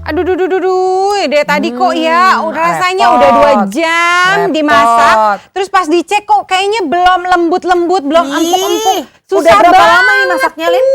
Aduh, dari tadi kok ya, rasanya repot. udah 2 jam Repot. dimasak. Terus pas dicek kok kayaknya belum lembut-lembut, belum empuk-empuk. Susah udah berapa banget. lama nih masaknya, Lin?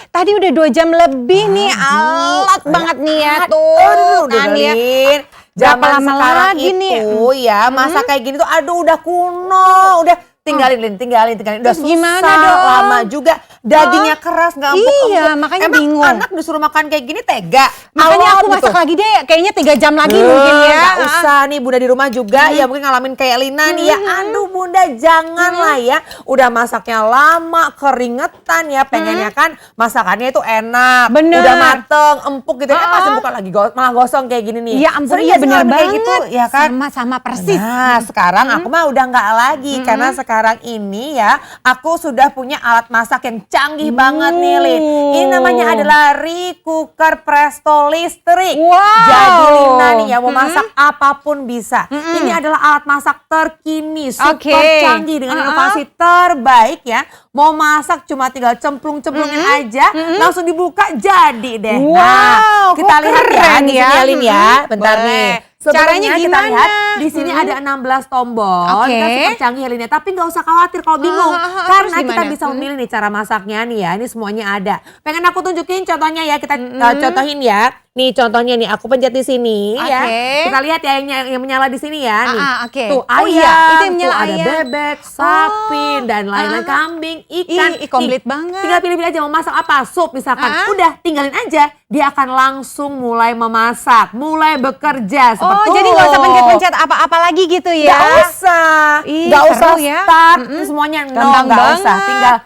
Tadi udah 2 jam lebih nih, alat banget nih ya tuh. Udah Kan ya. Lin. Berapa Zaman lama sekarang lagi itu nih? ya, masak kayak gini tuh aduh udah kuno, udah tinggalin Lin, tinggalin. Udah Terus susah, gimana dong? lama juga. Dagingnya keras, nggak empuk-empuk. Iya, makanya Emang bingung. anak disuruh makan kayak gini tega? Makanya Alot aku masak gitu. lagi deh, kayaknya 3 jam lagi mungkin ya. Nggak usah nih Bunda di rumah juga ya mungkin ngalamin kayak Lina nih ya. Aduh Bunda janganlah ya. Udah masaknya lama, keringetan ya. Pengennya kan masakannya itu enak. Bener. Udah mateng, empuk gitu. Pas bukan lagi malah gosong kayak gini nih. Ya ampun, Sering iya nggak sih bener ngalamin kayak banget. gitu ya kan? Sama persis. Nah sekarang aku mah udah nggak lagi. Karena sekarang ini ya aku sudah punya alat masak yang canggih banget nih Lin. Ini namanya adalah Recooker Presto listrik. Wow. Jadi Lina nih ya mau masak apapun bisa. Ini adalah alat masak terkini, super Oke. canggih dengan inovasi terbaik ya. Mau masak cuma tinggal cemplung-cemplungin aja, langsung dibuka jadi deh. Wow, Nah, kita kok lihat ya keren di sini ya. ya Lin ya. Bentar Boleh. nih. Caranya Sebelumnya kita gimana? lihat di sini ada 16 tombol. Oke. Kan super canggih ya Lin ya. Tapi nggak usah khawatir kalau bingung. Terus Karena kita gimana? bisa memilih nih cara masaknya nih ya. Ini semuanya ada. Pengen aku tunjukin contohnya ya. Kita contohin ya. Nih contohnya nih aku pencet di sini ya. Oke. Kita lihat ya yang menyala di sini ya nih. Oke. Tuh Oh ayam, iya, itu yang menyala tuh ada ayam. bebek, sapi dan lain-lain, kambing, ikan. Ih, komplit Nih, banget. Tinggal pilih-pilih aja mau masak apa, sup misalkan. Udah tinggalin aja. Dia akan langsung mulai memasak, mulai bekerja seperti Oh, jadi nggak usah pencet-pencet apa-apa lagi gitu ya? Nggak usah. Ih, Nggak seru usah ya. start semuanya. Gampang Nggak usah. banget. Tinggal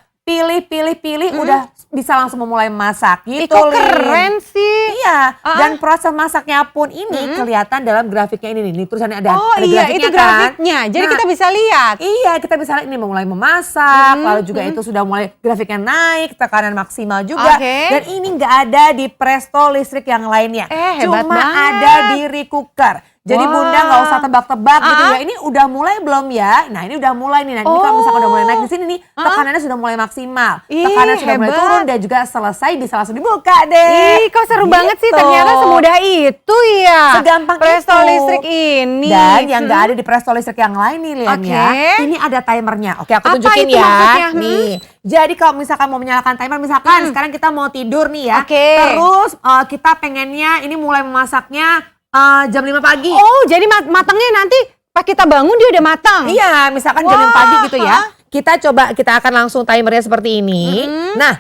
pilih, udah bisa langsung memulai masak gitu. Kok Lin. keren sih. Iya, dan proses masaknya pun ini kelihatan dalam grafiknya ini nih. Tulisannya ada Oh iya, grafiknya itu kan. grafiknya. Jadi Nah, kita bisa lihat. Iya, kita bisa lihat ini mulai memasak, lalu juga itu sudah mulai grafiknya naik, tekanan maksimal juga. Oke. Dan ini nggak ada di Presto listrik yang lainnya. Hebat Cuma banget. ada di Recooker. Jadi Wah. Bunda nggak usah tebak-tebak gitu ya. Ini udah mulai belum ya? Nah ini udah mulai nih. Nah ini kalau misalkan udah mulai naik di sini nih, tekanannya sudah mulai maksimal. Ih, Tekanan sudah mulai hebat. turun dan juga selesai bisa langsung dibuka deh. Ih, kok seru Gitu. banget sih, ternyata semudah itu ya. Segampang Presto itu. listrik ini. Dan yang nggak ada di Presto listrik yang lain nih Lian Oke. ya. Ini ada timernya. Oke aku Apa tunjukin itu ya. maksudnya? Nih. Jadi kalau misalkan mau menyalakan timer misalkan sekarang kita mau tidur nih ya. Oke. Terus kita pengennya ini mulai memasaknya jam 5 pagi. Oh, jadi matangnya nanti pas kita bangun dia udah matang. Iya, misalkan jam 5 pagi gitu ya. Kita akan langsung timernya seperti ini. Nah,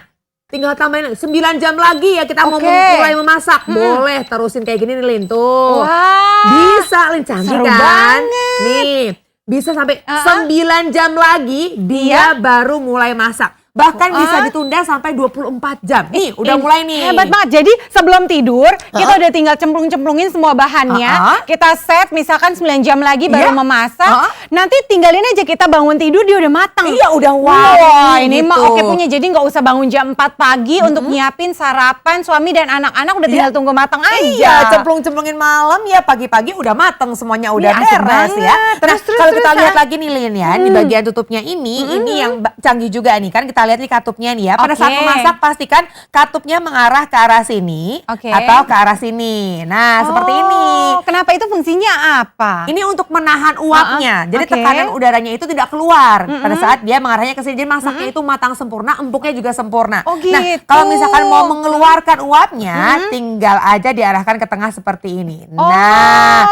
tinggal tambahin 9 jam lagi ya kita mau Oke. mulai memasak. Boleh terusin kayak gini nih Lin tuh. Wah. Bisa Lin, canggih Seru kan? banget. Nih, bisa sampai 9 jam lagi dia baru mulai masak. Bahkan bisa ditunda sampai 24 jam. Nih, udah mulai nih. Hebat banget. Jadi sebelum tidur, kita udah tinggal cemplung-cemplungin semua bahannya. Kita set misalkan 9 jam lagi baru memasak. Nanti tinggalin aja kita bangun tidur dia udah matang. Iya, udah Wah, ini gitu. mah oke punya. Jadi nggak usah bangun jam 4 pagi untuk nyiapin sarapan suami dan anak-anak udah tinggal tunggu matang aja. Iya, cemplung-cemplungin malam ya pagi-pagi udah mateng semuanya udah Iya, asik beres banget. ya. Terus, Kalau terus, kita terus, lihat lagi nih Lin ya, di bagian tutupnya ini yang canggih juga nih kan kita lihat nih katupnya nih ya. Pada saat Oke. memasak pastikan katupnya mengarah ke arah sini Oke. atau ke arah sini. Nah, seperti ini. Kenapa itu fungsinya apa? Ini untuk menahan uapnya. Jadi Oke. tekanan udaranya itu tidak keluar pada saat dia mengarahnya ke sini. Jadi masaknya itu matang sempurna, empuknya juga sempurna. Oh, Nah, gitu. kalau misalkan mau mengeluarkan uapnya, tinggal aja diarahkan ke tengah seperti ini. Oh,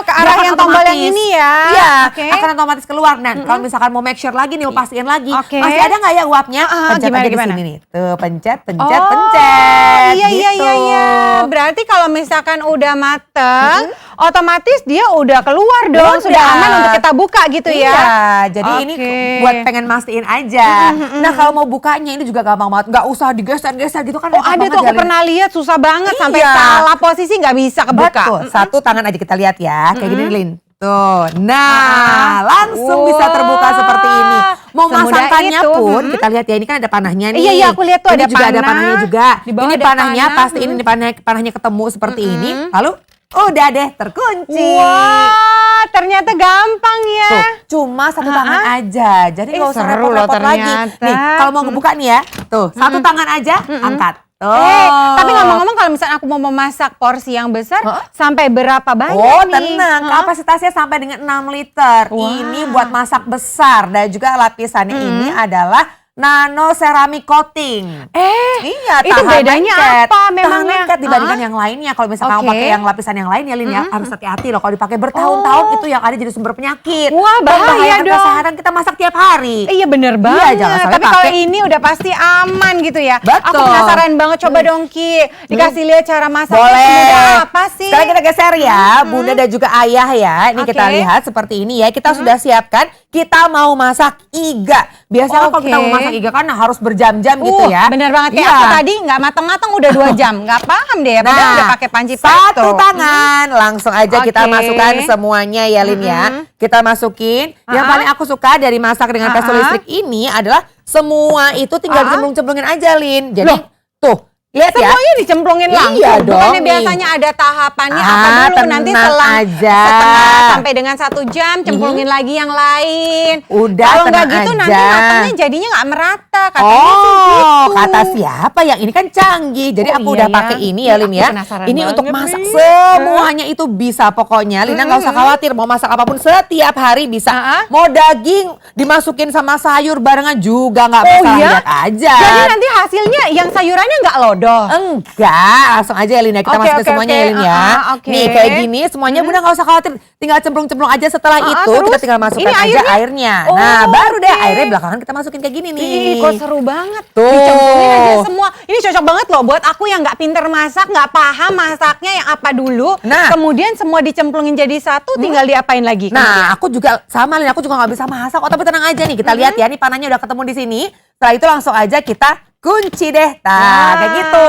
ke arah dia yang tombol yang otomatis. ini ya. Iya, Oke. akan otomatis keluar. Nah, kalau misalkan mau make sure lagi nih, mau pastiin lagi, Oke. masih ada nggak ya uapnya? Pencet gimana, aja di gimana? sini nih. Tuh, pencet. Iya, iya, gitu. iya, iya. Berarti kalau misalkan udah mateng, otomatis dia udah keluar dong. Udah. Sudah aman untuk kita buka gitu ya. Iya, jadi ini Oke. buat pengen mastiin aja. Nah, kalau mau bukanya ini juga gampang banget. Nggak usah digeser-geser gitu kan. Oh, repot ada banget tuh aku ya, Lin. pernah lihat susah banget sampai Iya. salah posisi nggak bisa kebuka. Betul. Satu tangan aja kita lihat ya. Kayak gini Lin. Tuh. Nah, langsung bisa terbuka seperti ini. Mau Semudah masakannya itu. pun kita lihat ya, ini kan ada panahnya nih. Iya, iya, aku lihat tuh Ini ada juga ada panah. panahnya juga. Di bawah Ini ada panahnya panah. pasti ini panahnya ketemu seperti ini. Lalu udah deh terkunci. Wah, ternyata gampang ya. Tuh, cuma satu tangan aja. Jadi nggak usah seru loh repot-repot lagi. ternyata. Nih, kalau mau ngebuka nih ya. Tuh, satu tangan aja, angkat. Tapi ngomong-ngomong kalau misalnya aku mau memasak porsi yang besar, sampai berapa banyak nih? Tenang, kapasitasnya sampai dengan 6 liter. Ini buat masak besar dan juga lapisannya ini adalah nano ceramic coating. Iya, itu bedanya apa memangnya? Tahan lengket dibandingkan yang lainnya. Kalau misalnya kamu pakai yang lapisan yang lain ya Lin ya, harus hati-hati loh. Kalau dipakai bertahun-tahun itu yang ada jadi sumber penyakit. Wah, bahaya dong. Kesehatan kita masak tiap hari. Iya bener banget. Jangan sampai tapi kalau ini udah pasti aman gitu ya. Betul. Aku penasaran banget, coba dong Ki. Dikasih lihat cara masaknya. Boleh. Apa sih? Sekarang kita geser ya, Bunda dan juga Ayah ya. Ini kita lihat seperti ini ya. Kita sudah siapkan, kita mau masak iga. Biasanya kalau kita mau masak iga kan harus berjam-jam gitu ya. Bener banget, kayak aku tadi nggak mateng-mateng udah 2 jam. Nggak paham deh, padahal udah pakai panci presto. Satu tangan, langsung aja kita masukkan semuanya ya Lin ya. Kita masukin, yang paling aku suka dari masak dengan presto listrik ini adalah semua itu tinggal dicemplung-cemplungin aja Lin. Jadi tuh, lihat ya. Semuanya dicemplungin langsung. Iya dong. Bukannya biasanya ada tahapannya apa dulu, nanti setengah sampai dengan 1 jam cemplungin lagi yang lain. Udah, kalau nggak tenang gitu aja. nanti matangnya jadinya nggak merata. Katanya sih gitu. Kata siapa yang ini kan canggih. Jadi aku udah pakai ini ya Lin ya. Ini untuk masak semuanya itu bisa pokoknya. Lina nggak usah khawatir mau masak apapun setiap hari bisa. Mau daging dimasukin sama sayur barengan juga nggak masalah. Lihat aja. Jadi nanti hasilnya yang sayurannya nggak lodoh. Enggak, langsung aja ya Lin ya. Kita masukin semuanya ya Lin ya. Nih kayak gini semuanya Bunda nggak usah khawatir. Tinggal cemplung-cemplung aja setelah itu kita tinggal masukkan aja airnya. Nah baru deh airnya belakangan kita masukin kayak gini nih. Kok seru banget. Tuh. Dicemplungin aja semua. Ini cocok banget loh buat aku yang nggak pinter masak, nggak paham masaknya yang apa dulu. Nah. Kemudian semua dicemplungin jadi satu, tinggal diapain lagi? Nah, aku juga sama Lin, aku juga nggak bisa masak. Tapi tenang aja nih, kita lihat ya, nih panahnya udah ketemu di sini. Setelah itu langsung aja kita kunci deh, kayak gitu.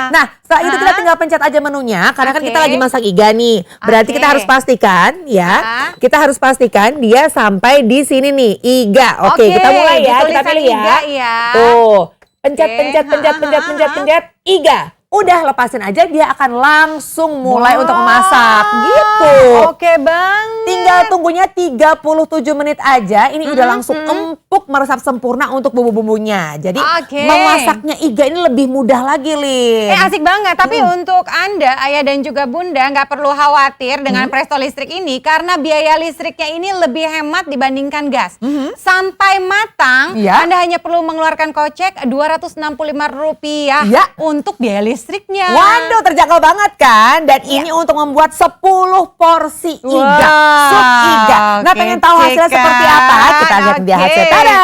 Nah, setelah itu kita tinggal pencet aja menunya, karena kan kita lagi masak iga nih. Berarti kita harus pastikan ya, kita harus pastikan dia sampai di sini nih, iga. Oke, kita mulai ya, kita pilih ya. Tuh, pencet, iga. Udah lepasin aja, dia akan langsung mulai untuk memasak gitu. Oke Bang. Tinggal tunggunya 37 menit aja. Ini udah langsung empuk meresap sempurna untuk bumbu-bumbunya. Jadi memasaknya iga ini lebih mudah lagi Lin. Asik banget. Tapi untuk Anda, Ayah dan juga Bunda nggak perlu khawatir dengan presto listrik ini. Karena biaya listriknya ini lebih hemat dibandingkan gas. Sampai matang, Anda hanya perlu mengeluarkan kocek Rp265 untuk biaya listriknya. Waduh, terjangkau banget kan? Dan ini untuk membuat 10 porsi iga. Sup iga. Nah, pengen tahu hasilnya seperti apa? Kita lihat di hasil. Tada!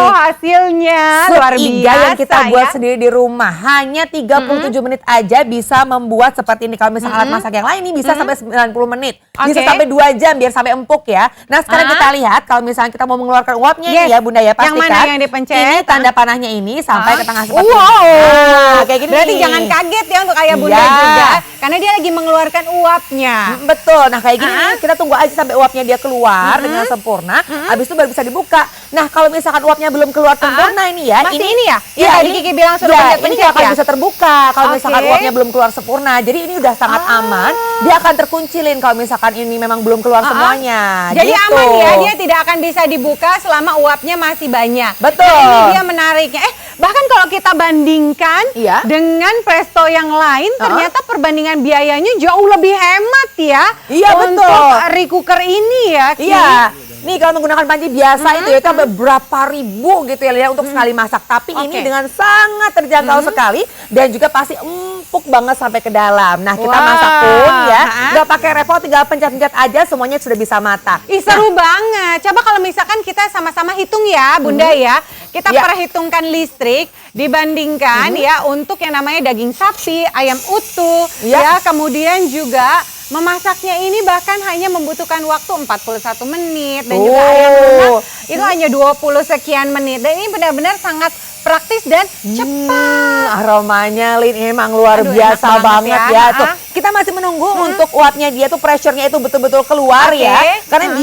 Hasilnya sup luar iga biasa yang kita buat sendiri di rumah. Hanya 37 menit aja bisa membuat seperti ini. Kalau misalnya alat masak yang lain ini bisa sampai 90 menit. Bisa sampai 2 jam biar sampai empuk ya. Nah, sekarang kita lihat kalau misalnya kita mau mengeluarkan uapnya ini ya Bunda ya, pastikan. Yang mana yang dipencet? Ini tanda panahnya ini sampai ke tengah seperti ini. Nah, kayak gini. Berarti jangan kaget ya untuk Ayah Bunda juga. Karena dia lagi mengeluarkan uapnya. Betul. Nah, kayak gini kita tunggu aja sampai uapnya dia keluar dengan sempurna. Habis itu baru bisa dibuka. Nah, kalau misalkan uapnya belum keluar sempurna ini ya. Masih ini ya? Iya, tadi Kiki bilang suruh pencet-pencet ini akan bisa terbuka kalau misalkan uapnya belum keluar sempurna. Jadi ini udah sangat aman. Dia akan terkunci Lin kalau misalkan ini memang belum keluar semuanya. Jadi gitu. aman ya, dia tidak akan bisa dibuka selama uapnya masih banyak. Betul. Nah, ini dia menariknya. Bahkan kalau kita bandingkan dengan presto yang lain, ternyata perbandingan biayanya jauh lebih hemat ya. Iya, betul. Untuk re-cooker ini ya, Ki. Iya. Nih kalau menggunakan panci biasa itu ya, itu berapa ribu gitu ya untuk sekali masak. Tapi ini dengan sangat terjangkau sekali dan juga pasti empuk banget sampai ke dalam. Nah, kita masak pun ya, nggak pakai repot, tinggal pencet-pencet aja semuanya sudah bisa matang. Seru banget. Coba kalau misalkan kita sama-sama hitung ya, Bunda ya. Kita perhitungkan listrik dibandingkan ya untuk yang namanya daging sapi, ayam utuh, ya kemudian juga memasaknya ini bahkan hanya membutuhkan waktu 41 menit dan juga ayam lunak itu hanya 20 sekian menit. Dan ini benar-benar sangat praktis dan cepat. Aromanya Lin emang luar biasa banget ya. Tuh, kita kita masih menunggu untuk uapnya dia tuh pressure-nya itu betul-betul keluar ya. Karena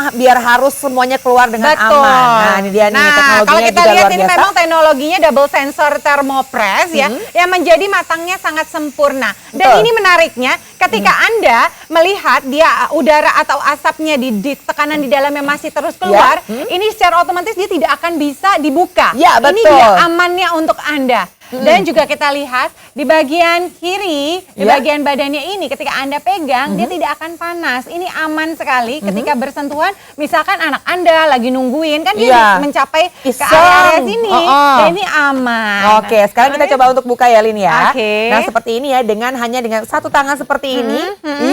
biar harus semuanya keluar dengan aman. Nah, ini dia nih teknologinya kalau kita juga lihat luar ini biasa. memang teknologinya double sensor thermopress ya, yang menjadi matangnya sangat sempurna. Dan ini menariknya, ketika Anda melihat dia udara atau asapnya di tekanan di dalamnya masih terus keluar, ini secara otomatis dia tidak akan bisa dibuka. Ya, betul. Ini dia amannya untuk Anda. Dan juga kita lihat di bagian kiri, di bagian badannya ini ketika Anda pegang, dia tidak akan panas. Ini aman sekali ketika bersentuhan, misalkan anak Anda lagi nungguin, kan dia mencapai ke area sini. Dan ini aman. Oke, sekarang kita coba untuk buka ya, Lin ya. Oke. Nah, seperti ini ya, hanya dengan satu tangan seperti ini.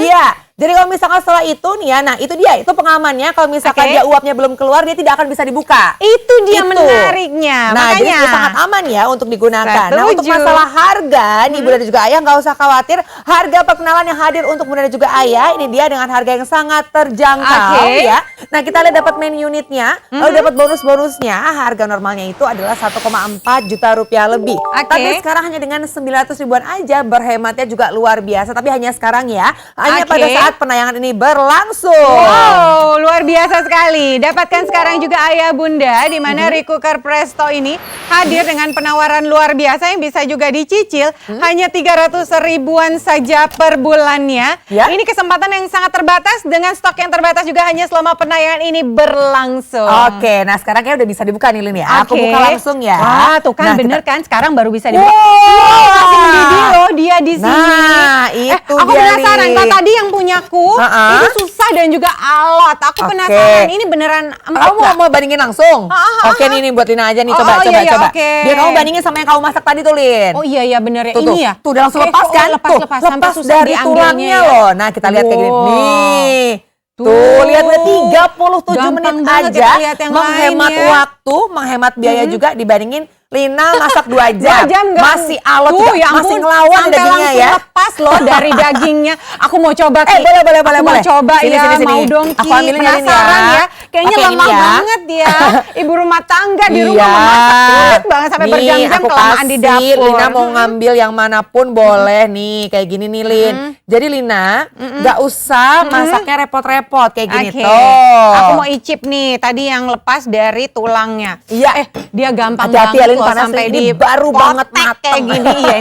Iya. Jadi kalau misalkan setelah itu nih ya, nah itu dia, itu pengamannya. Kalau misalkan dia uapnya belum keluar, dia tidak akan bisa dibuka. Itu dia menariknya. Nah, makanya jadi sangat aman ya untuk digunakan. Setuju. Nah, untuk masalah harga, nih Bunda dan juga Ayah nggak usah khawatir. Harga perkenalan yang hadir untuk Bunda dan juga Ayah, ini dia dengan harga yang sangat terjangkau ya. Nah, kita lihat dapat main unitnya, lalu dapat bonus-bonusnya. Harga normalnya itu adalah 1,4 juta rupiah lebih. Tapi sekarang hanya dengan 900 ribuan aja, berhematnya juga luar biasa. Tapi hanya sekarang ya, hanya pada saat penayangan ini berlangsung. Wow, luar biasa sekali. Dapatkan sekarang juga Ayah Bunda, di mana Recooker Presto ini hadir dengan penawaran luar biasa yang bisa juga dicicil. Hanya 300 ribuan saja per bulannya. Ini kesempatan yang sangat terbatas dengan stok yang terbatas juga hanya selama penayangan ini berlangsung. Oke, nah sekarang kayaknya udah bisa dibuka nih Lin ya. Aku buka langsung ya. Wah, tuh kan bener kan, sekarang baru bisa dibuka. Masih mendidih loh dia di sini. Nah, itu aku dia, penasaran, kalau tadi yang punyaku itu susah dan juga alot. Aku penasaran, ini beneran empuk kamu mau bandingin langsung? Oke, nih buat Lina aja nih, coba. Biar kamu bandingin sama yang kamu masak tadi tuh, Lin. Oh iya bener ya, tuh, ini ya. Tuh udah langsung lepas kan? Lepas sampai susah dari tulangnya loh. Nah, kita lihat kayak gini. Nih. Tuh, lihat 37 menit aja menghemat waktu, menghemat biaya juga dibandingin Lina masak 2 jam. 2 jam masih alot juga, ya masih ngelawan dagingnya ya. Lepas loh dari dagingnya. Aku mau coba, Ki. Boleh. Mau coba sini, ya, sini. mau dong, Ki. Aku ambilin Penasaran ya. Kayaknya lemah banget ya. Ibu rumah tangga di rumah memasak sulit banget sampai berjam-jam kelamaan di dapur. Lina mau ngambil yang manapun boleh nih, kayak gini nih Lin. Jadi Lina nggak usah masaknya repot-repot kayak gini tuh. Aku mau icip nih, tadi yang lepas dari tulangnya. Iya. Dia gampang Hati-hati banget Lin, loh, panas sampai ini di baru banget mateng kayak gini. Iya,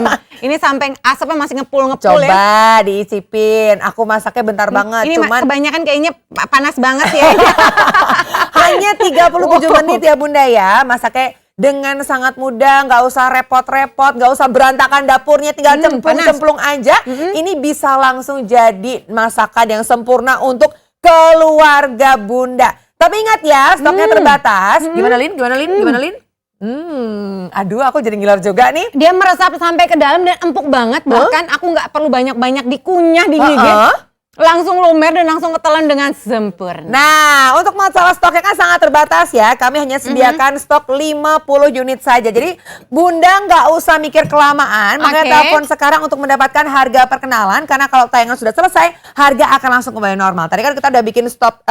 ini sampai asapnya masih ngepul-ngepul ya. Coba diicipin. Aku masaknya bentar banget. Ini cuman kebanyakan kayaknya panas banget ya. hanya 37 menit ya Bunda ya. Masaknya dengan sangat mudah, nggak usah repot-repot, nggak usah berantakan dapurnya, tinggal cemplung-cemplung aja. Ini bisa langsung jadi masakan yang sempurna untuk keluarga Bunda. Tapi ingat ya, stoknya terbatas. Gimana Lin? Aduh, aku jadi ngiler juga nih. Dia meresap sampai ke dalam dan empuk banget. Bahkan aku nggak perlu banyak-banyak dikunyah, digigit. Langsung lumer dan langsung ketelan dengan sempurna. Nah, untuk masalah stoknya kan sangat terbatas ya. Kami hanya sediakan stok 50 unit saja. Jadi Bunda nggak usah mikir kelamaan. Makanya telepon sekarang untuk mendapatkan harga perkenalan. Karena kalau tayangan sudah selesai, harga akan langsung kembali normal. Tadi kan kita udah bikin stop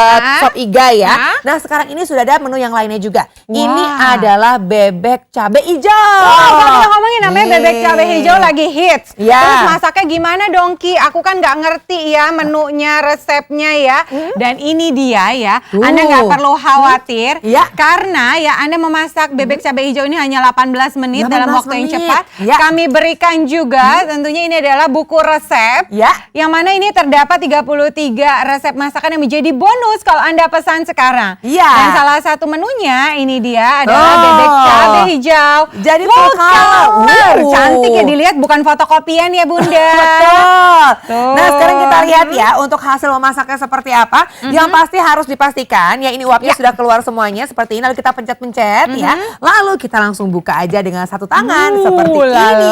iga ya. Nah, sekarang ini sudah ada menu yang lainnya juga. Ini adalah bebek cabai hijau. Kalau kita ngomongin namanya bebek cabai hijau lagi hits. Terus masaknya gimana dong, Ki? Aku kan nggak ngerti ya menunya, resepnya ya. Dan ini dia ya. Anda nggak perlu khawatir. Karena ya Anda memasak bebek cabai hijau ini hanya 18 menit dalam waktu yang cepat. Kami berikan juga tentunya ini adalah buku resep. Yang mana ini terdapat 33 resep masakan yang menjadi bonus kalau Anda pesan sekarang. Dan salah satu menunya ini dia adalah bebek cabai hijau. Jadi full color. Cantik ya dilihat, bukan fotokopian ya Bunda. Betul. Nah, sekarang kita lihat ya untuk hasil memasaknya seperti apa. Yang pasti harus dipastikan ya ini uapnya sudah keluar semuanya seperti ini. Lalu kita pencet-pencet ya. Lalu kita langsung buka aja dengan satu tangan seperti ini.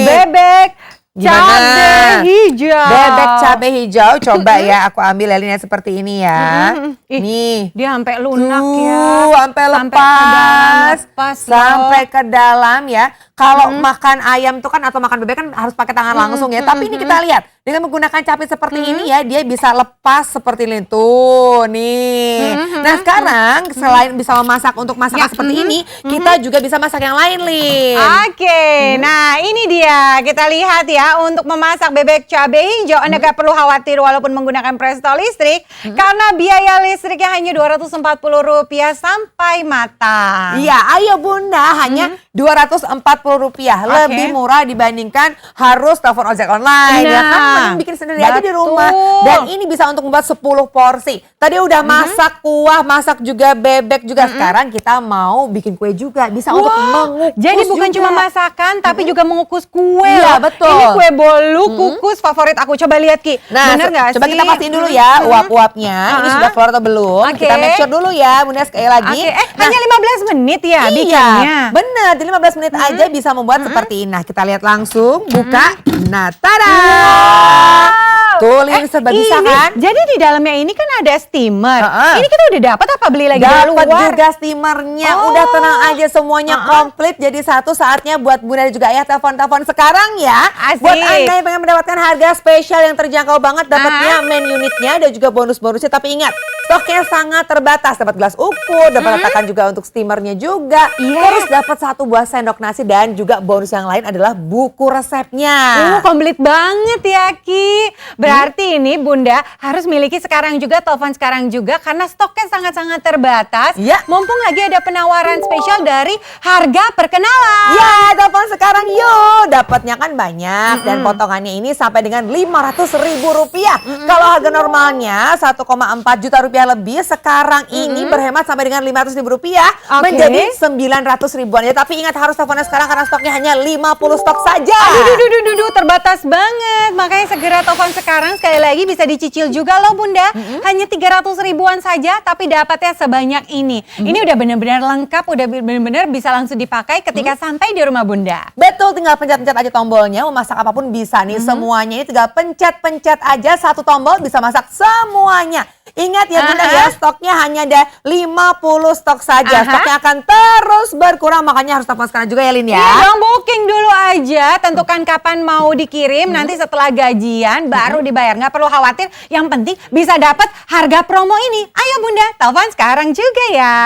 Bebek cabai hijau. Bebek cabai hijau, coba ya aku ambil Lina seperti ini ya. Nih, dia sampai lunak ya. Sampai lepas. Sampai ke dalam ya. Kalau makan ayam tuh kan atau makan bebek kan harus pakai tangan langsung ya. Tapi ini kita lihat dengan menggunakan capit seperti ini ya, dia bisa lepas seperti ini tuh, nih. Nah sekarang selain bisa memasak untuk masakan seperti ini, kita juga bisa masak yang lain, Lin. Oke, nah ini dia kita lihat ya, untuk memasak bebek cabai hijau Anda gak perlu khawatir walaupun menggunakan presto listrik, karena biaya listriknya hanya Rp240 sampai matang. Iya, ayo Bunda, hanya Rp240, lebih murah dibandingkan harus telepon ojek online, ya kan? Mending bikin sendiri aja di rumah. Dan ini bisa untuk membuat 10 porsi. Tadi udah masak kuah, masak juga bebek juga. Sekarang kita mau bikin kue juga, bisa untuk mengukus. Jadi bukan cuma masakan, tapi juga mengukus kue. Iya, betul. Ini kue bolu kukus favorit aku. Coba lihat Ki, Nah, bener gak coba sih? kita pastiin dulu ya uap-uapnya. Ini sudah keluar atau belum? Kita make sure dulu ya, Bunda, sekali lagi. Hanya 15 menit ya Iya, bikinnya. bener. Di 15 menit aja bisa membuat seperti ini. Nah, kita lihat langsung. Buka. Nah, tada! Tuh, Lin, serba bisa kan? Jadi di dalamnya ini kan ada steamer. Ini kita udah dapat apa beli lagi dari Dapat luar? juga steamernya. Udah tenang aja, semuanya komplit. Jadi satu saatnya buat Bunda dan juga Ayah telepon-telepon sekarang ya. Asik. Buat Anda yang pengen mendapatkan harga spesial yang terjangkau banget, dapatnya main unitnya dan juga bonus-bonusnya. Tapi ingat, stoknya sangat terbatas. Dapat gelas ukur, dapat letakan juga untuk steamernya juga. Terus dapat 1 buah sendok nasi dan juga bonus yang lain adalah buku resepnya. Komplit banget ya Ki. Berarti ini Bunda harus miliki sekarang juga, telepon sekarang juga, karena stoknya sangat-sangat terbatas. Mumpung lagi ada penawaran spesial dari harga perkenalan. Ya, telepon sekarang yuk. Dapatnya kan banyak dan potongannya ini sampai dengan Rp500.000. Kalau harga normalnya Rp1,4 juta lebih, sekarang ini berhemat sampai dengan Rp500.000 menjadi Rp900.000-an. Ya, tapi ingat harus teleponnya sekarang karena stoknya hanya 50 stok saja. Aduh, terbatas banget. Makanya segera telepon sekarang. Sekali lagi bisa dicicil juga loh Bunda. Hanya 300 ribuan saja, tapi dapatnya sebanyak ini. Ini udah benar-benar lengkap, udah benar-benar bisa langsung dipakai ketika sampai di rumah Bunda. Betul, tinggal pencet-pencet aja tombolnya. Mau masak apapun bisa nih. Semuanya ini tinggal pencet-pencet aja, 1 tombol bisa masak semuanya. Ingat ya Bunda ya, stoknya hanya ada 50 stok saja. Stoknya akan terus berkurang, makanya harus telepon sekarang juga ya Lin ya. Iya dong, booking dulu aja, tentukan kapan mau dikirim, nanti setelah gajian baru dibayar. Nggak perlu khawatir, yang penting bisa dapat harga promo ini. Ayo Bunda, telepon sekarang juga ya.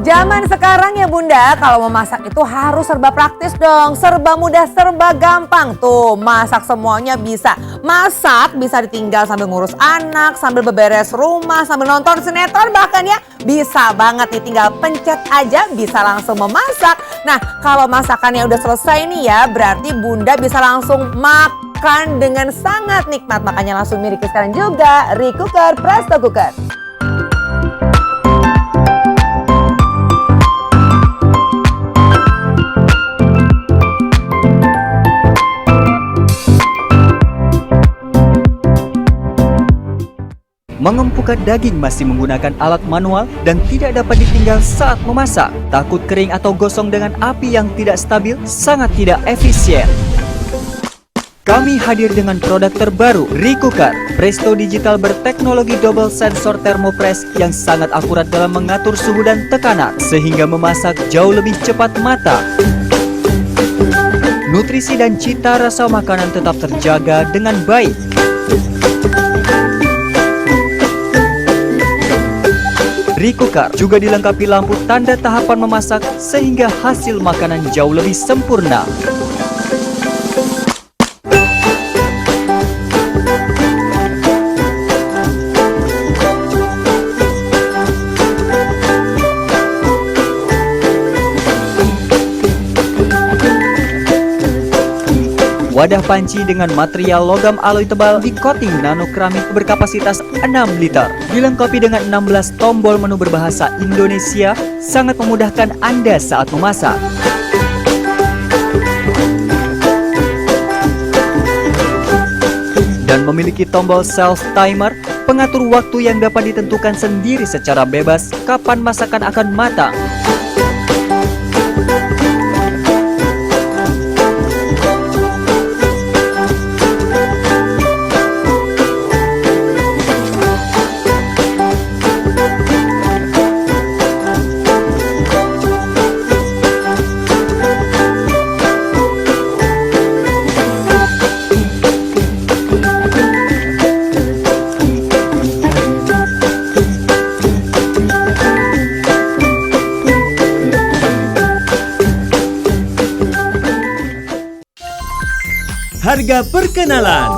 Zaman sekarang ya Bunda, kalau mau masak itu harus serba praktis dong. Serba mudah, serba gampang. Tuh, masak semuanya bisa. Masak bisa ditinggal sambil ngurus anak, sambil beberes rumah, sambil nonton sinetron bahkan ya. Bisa banget nih, tinggal pencet aja bisa langsung memasak. Nah, kalau masakannya udah selesai nih ya, berarti Bunda bisa langsung makan dengan sangat nikmat. Makanya langsung miliki sekarang juga Recooker Presto Cooker. Mengempukan daging masih menggunakan alat manual dan tidak dapat ditinggal saat memasak. Takut kering atau gosong dengan api yang tidak stabil, sangat tidak efisien. Kami hadir dengan produk terbaru, Recooker. Presto Digital berteknologi double sensor thermopress yang sangat akurat dalam mengatur suhu dan tekanan, sehingga memasak jauh lebih cepat matang. Nutrisi dan cita rasa makanan tetap terjaga dengan baik. Recooker juga dilengkapi lampu tanda tahapan memasak sehingga hasil makanan jauh lebih sempurna. Wadah panci dengan material logam alloy tebal di-coating nano keramik berkapasitas 6 liter. Dilengkapi dengan 16 tombol menu berbahasa Indonesia, sangat memudahkan Anda saat memasak. Dan memiliki tombol self timer, pengatur waktu yang dapat ditentukan sendiri secara bebas kapan masakan akan matang. Harga perkenalan.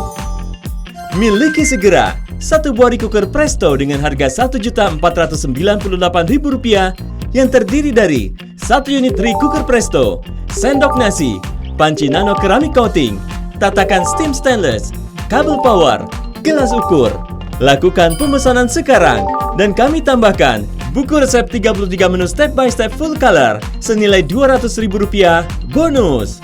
Miliki segera satu buah Recooker Presto dengan harga Rp1.498.000 yang terdiri dari 1 unit Recooker Presto, sendok nasi, panci nano keramik coating, tatakan steam stainless, kabel power, gelas ukur. Lakukan pemesanan sekarang dan kami tambahkan buku resep 33 menu step by step full color senilai Rp200.000 bonus.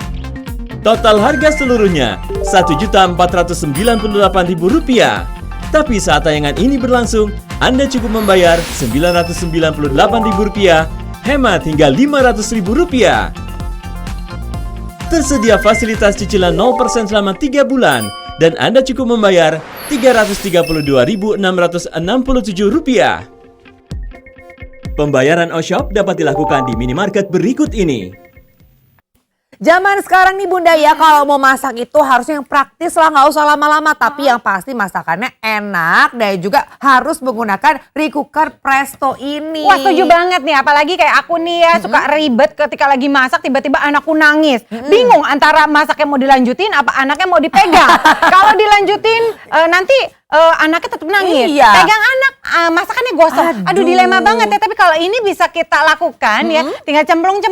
Total harga seluruhnya Rp1.498.000. Tapi saat tayangan ini berlangsung, Anda cukup membayar Rp998.000, hemat hingga Rp500.000. Tersedia fasilitas cicilan 0% selama 3 bulan dan Anda cukup membayar Rp332.667. Pembayaran OShop dapat dilakukan di minimarket berikut ini. Zaman sekarang nih Bunda ya, kalau mau masak itu harusnya yang praktis lah, nggak usah lama-lama. Tapi yang pasti masakannya enak dan juga harus menggunakan Recooker Presto ini. Wah, setuju banget nih, apalagi kayak aku nih ya, suka ribet ketika lagi masak tiba-tiba anakku nangis. Bingung antara masaknya mau dilanjutin apa anaknya mau dipegang. Kalau dilanjutin nanti anaknya tetap nangis. Iya. Pegang anak, masakannya gosong. Aduh, dilema banget ya. Tapi kalau ini bisa kita lakukan ya, tinggal cemplung,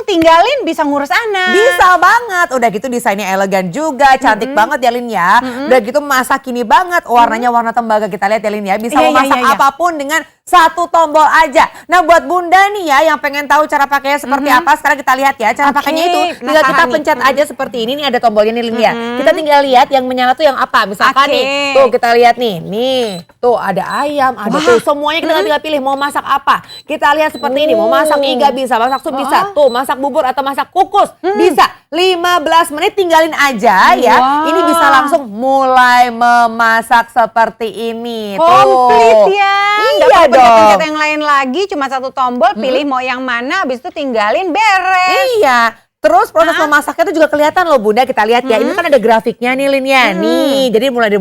tinggalin bisa ngurus anak. Bisa banget. Udah gitu desainnya elegan juga, cantik banget ya Lin ya. Udah gitu masa kini banget, warnanya warna tembaga, kita lihat ya Lin ya. Bisa memasak apapun dengan satu tombol aja. Nah buat Bunda nih ya yang pengen tahu cara pakainya seperti apa, sekarang kita lihat ya. Cara pakainya itu tinggal kita pencet aja seperti ini. Nih ada tombolnya nih Lin ya. Kita tinggal lihat yang menyala tuh yang apa. Misalkan nih, tuh kita lihat nih, tuh ada ayam, ada tuh semuanya kita tinggal pilih mau masak apa. Kita lihat seperti ini, mau masak iga bisa, masak sup bisa, tuh masak bubur atau masak kukus bisa. 15 menit tinggalin aja ya. Ini bisa langsung mulai memasak seperti ini. Komplit ya. Iya dong. Pencet yang lain lagi, cuma satu tombol, pilih mau yang mana, habis itu tinggalin beres. Iya. Terus proses memasaknya itu juga kelihatan loh Bunda, kita lihat ya. Ini kan ada grafiknya nih Lin ya. Nih, jadi mulai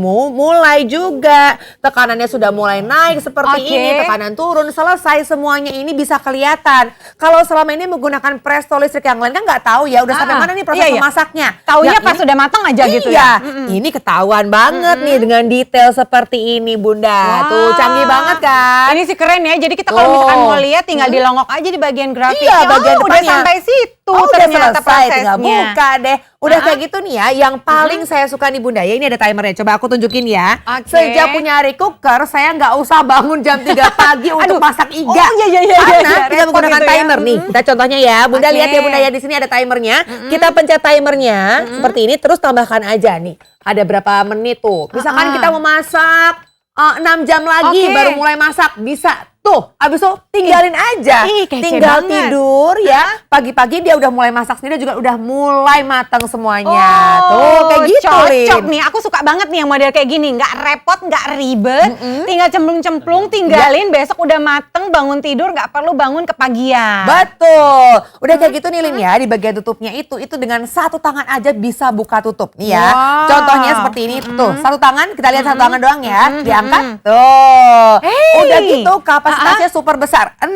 juga. Tekanannya sudah mulai naik seperti ini, tekanan turun, selesai semuanya ini bisa kelihatan. Kalau selama ini menggunakan Presto listrik yang lain kan nggak tahu ya udah sampai mana nih proses memasaknya. Taunya pas sudah matang aja gitu ya. Ini ketahuan banget nih dengan detail seperti ini Bunda. Tuh canggih banget kan. Ini sih keren ya. Jadi kita kalau misalkan mau lihat tinggal dilongok aja di bagian grafik. Iya, bagian udah depannya. sampai situ. Udah selesai, prosesnya. tinggal buka deh. Udah kayak gitu nih ya, yang paling saya suka nih Bunda ya, ini ada timernya. Coba aku tunjukin ya. Sejak punya Recooker, saya nggak usah bangun jam 3 pagi untuk masak iga. Karena kita menggunakan timer nih. Kita contohnya ya, Bunda lihat ya Bunda ya, di sini ada timernya. Kita pencet timernya seperti ini, terus tambahkan aja nih. Ada berapa menit tuh. Misalkan kita mau masak 6 jam lagi baru mulai masak, bisa. Tuh, abis itu tinggalin aja. Tinggal tidur ya. Pagi-pagi dia udah mulai masak sendiri, juga udah mulai matang semuanya. Tuh, kayak gitu. Cocok nih, aku suka banget nih yang model kayak gini. Nggak repot, nggak ribet. Tinggal cemplung-cemplung, tinggalin. Besok udah mateng, bangun tidur, nggak perlu bangun kepagian. Betul. Udah kayak gitu nih Lin ya, di bagian tutupnya itu dengan satu tangan aja bisa buka tutup. Nih ya, contohnya seperti ini. Tuh, satu tangan, kita lihat satu tangan doang ya. Diangkat, tuh. Udah gitu, kapan kapasitasnya super besar, 6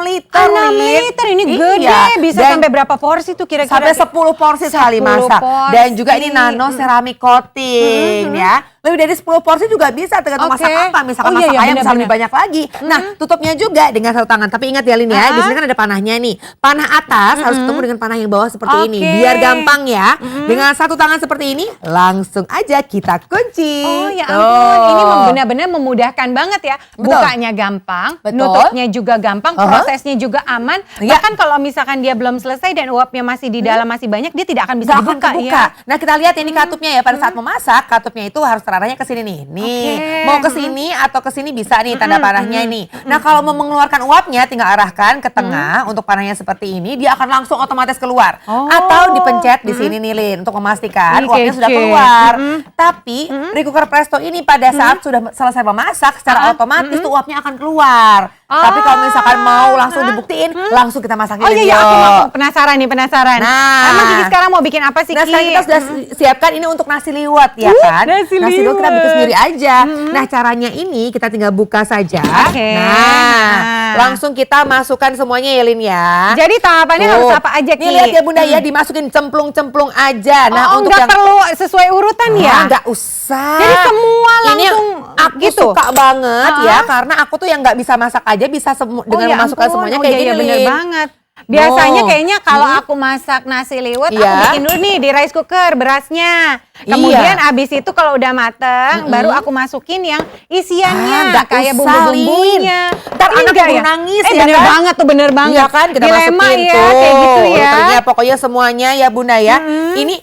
liter. 6 liter ini gede, bisa Dan sampai berapa porsi tuh kira-kira? sampai 10 porsi sekali 10 masak. Dan porsi. juga ini nano ceramic coating ya. Lebih dari 10 porsi juga bisa, tergantung Oke. masak apa. Misalkan Oh, iya, masak iya, ayam bisa benar-benar. lebih banyak lagi. Nah, tutupnya juga dengan satu tangan. Tapi ingat ya Lin ya, di sini kan ada panahnya nih. Panah atas harus ketemu dengan panah yang bawah seperti ini. Oke. Biar gampang ya. Dengan satu tangan seperti ini, langsung aja kita kunci. Oh ya Tuh. ampun, ini benar-benar memudahkan banget ya. Betul. Bukanya gampang, Betul. nutupnya juga gampang, prosesnya juga aman. Iya. Bahkan kalau misalkan dia belum selesai dan uapnya masih di dalam masih banyak, dia tidak akan bisa Nggak akan dibuka kebuka. ya. Nah kita lihat ini katupnya ya, pada saat memasak katupnya itu harus terarahnya ke sini nih. Nih, Oke. mau ke sini atau ke sini bisa nih tanda panahnya nih. Nah kalau mau mengeluarkan uapnya tinggal arahkan ke tengah untuk panahnya seperti ini, dia akan langsung otomatis keluar. Oh. Atau dipencet di sini nih Lin untuk memastikan Ih, uapnya sudah kece. keluar. Tapi Recooker Presto ini pada saat sudah selesai memasak secara otomatis tuh uapnya akan keluar. Tapi kalau misalkan mau langsung dibuktiin, langsung kita masakin. Oh iya, iya, aku mau penasaran nih, penasaran. Nah. Emang Kiki sekarang mau bikin apa sih, Nah Ki? sekarang kita sudah siapkan ini untuk nasi liwet ya kan. nasi liwet kita liwet. bikin sendiri aja. Nah caranya ini kita tinggal buka saja. Oke. Nah langsung kita masukkan semuanya ya Lin ya. Jadi tahapannya Tuh. harus apa aja, Ki? Nih lihat ya Bunda ya, dimasukin cemplung-cemplung aja. Nah Oh, untuk nggak yang perlu sesuai urutan ya? nggak usah. Jadi semua Ini langsung aku gitu? suka banget ya, Ah. karena aku tuh yang nggak bisa masak aja bisa dengan ya memasukkan ampun. semuanya Oh, kayak iya, gini iya, bener Lin. banget. Biasanya Oh. kayaknya kalau aku masak nasi liwet, aku Iya. bikin dulu nih di rice cooker berasnya. Kemudian abis itu kalau udah mateng, baru aku masukin yang isiannya. Nggak Kayak usah, bumbu-bumbunya. Lin. Ntar Ini anak enggak keburu ya? nangis ya bener kan? banget tuh, bener banget. Iya kan kita Dilema masukin ya, tuh. kayak gitu ya. Urutannya pokoknya semuanya ya Bunda ya. Ini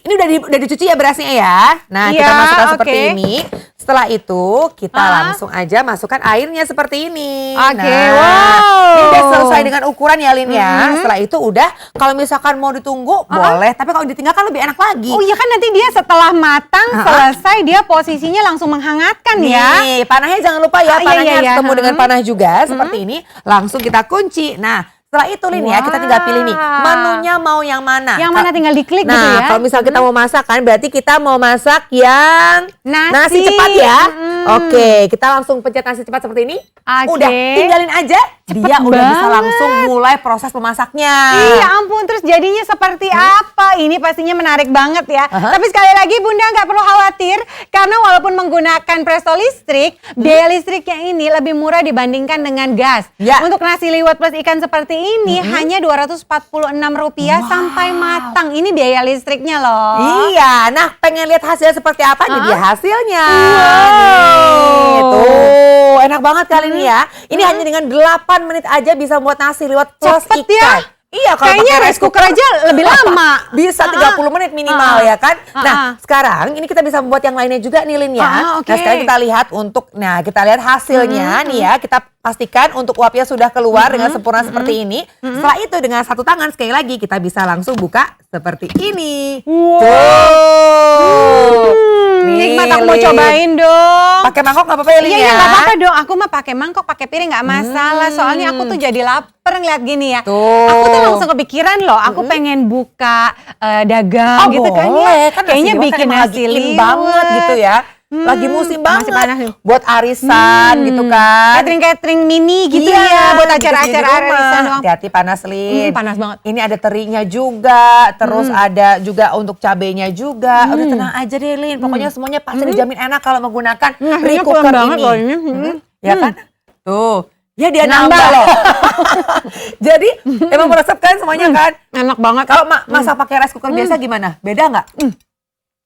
udah dicuci ya berasnya ya. Nah, kita Iya, masukkan seperti oke. ini. Setelah itu kita langsung aja masukkan airnya seperti ini. Oke, Nah, wow. ini udah selesai dengan ukuran ya Lin ya. Setelah itu udah kalau misalkan mau ditunggu boleh, tapi kalau ditinggalkan lebih enak lagi. Oh iya kan nanti dia setelah matang, selesai dia posisinya langsung menghangatkan ya. Nih, panahnya jangan lupa ya, Ah, iya, panahnya iya, harus iya. ketemu dengan panah juga seperti ini. Langsung kita kunci. Nah, setelah itu Lin ya, kita tinggal pilih nih menunya mau yang mana. Yang mana tinggal diklik Nah, gitu ya. kalau misal kita mau masak kan, berarti kita mau masak yang Nasi. cepat ya. Oke, kita langsung pencet nasi cepat seperti ini. Oke. Udah, tinggalin aja. Dia udah bisa banget. langsung mulai proses memasaknya. Iya ampun, terus jadinya seperti apa? Ini pastinya menarik banget ya. Tapi sekali lagi Bunda nggak perlu khawatir, karena walaupun menggunakan presto listrik, biaya listriknya ini lebih murah dibandingkan dengan gas. Ya. Untuk nasi liwet plus ikan seperti ini hanya Rp246 sampai matang. Ini biaya listriknya loh. Iya, nah pengen lihat hasilnya seperti apa? Ini dia hasilnya. Wow. Nih, tuh enak banget kali ini ya. Ini hanya dengan 8 menit aja bisa membuat nasi liwet plus Cepet ikan. ya. Iya, kalau Kayaknya pakai rice cooker aja lebih lama. Bisa 30 menit minimal ya kan. Nah, Ah. sekarang ini kita bisa membuat yang lainnya juga nih Lin ya. Oke. Nah, sekarang kita lihat kita lihat hasilnya nih ya. Kita pastikan untuk uapnya sudah keluar dengan sempurna seperti ini. Setelah itu dengan satu tangan sekali lagi kita bisa langsung buka seperti ini. Tuh. Nikmat, aku mau Lin. cobain dong. Pakai mangkok nggak apa-apa ya Lin Iya, ya? iya nggak apa-apa dong. Aku mah pakai mangkok, pakai piring nggak masalah. Soalnya aku tuh jadi lapar ngeliat gini ya. Tuh. Aku tuh langsung kepikiran loh. Aku pengen buka dagang gitu kan ya. boleh. Kan Kayaknya nasi liwet bikin kan emang nasi lagi in liwet banget gitu ya. Lagi musim banget. masih panas nih. Buat arisan gitu kan. Catering mini gitu Iya, ya. Buat bikin acara-acara di rumah. arisan doang. Hati-hati panas Lin. Panas banget. Ini ada terinya juga, terus ada juga untuk cabenya juga. Udah tenang aja deh Lin. Pokoknya semuanya pasti dijamin enak kalau menggunakan Nasinya recooker kurang banget ini. loh ini. Ya kan? Tuh. Ya dia Nambah. nambah loh. Jadi emang meresep kan semuanya kan? Enak banget. Kalau masak pakai rice cooker biasa gimana? Beda nggak?